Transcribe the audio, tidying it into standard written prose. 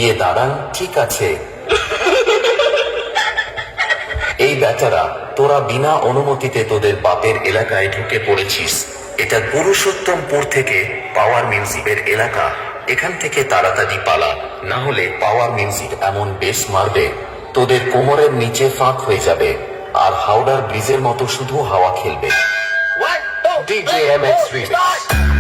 গিয়ে দাঁড়ান। ঠিক আছে। এই বেচারা, তোরা বিনা অনুমতিতে তোদের বাপের এলাকায় ঢুকে পড়েছিস। এটা পুরুষোত্তমপুর থেকে পাওয়ার মিউজিকের এলাকা। এখান থেকে তাড়াতাড়ি পালা, না হলে পাওয়ার মিউজিক এমন বেশ মারবে তোদের কোমরের নিচে ফাঁক হয়ে যাবে, আর হাওড়ার ব্রিজের মতো শুধু হাওয়া খেলবে। DJ MX Remix.